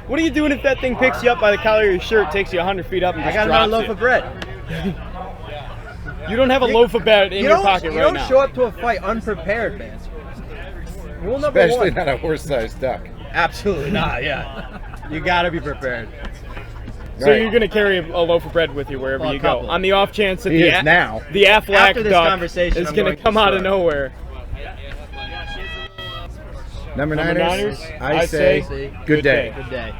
What are you doing if that thing picks you up by the collar of your shirt, takes you 100 feet up, and I just got drops another loaf you? of bread. You don't have a loaf of bread in your pocket you right don't now. show up to a fight unprepared, man. Rule number Especially one. not a horse-sized duck. Absolutely not. Yeah. You gotta be prepared. So Right. you're gonna carry a loaf of bread with you wherever Well, a you go, couple. on the off chance that He is now. the Aflac After this duck conversation, is I'm gonna going to come the out of store. nowhere. Number Number Niners, Niners, I say say good day. Good day.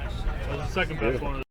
That's the second best one.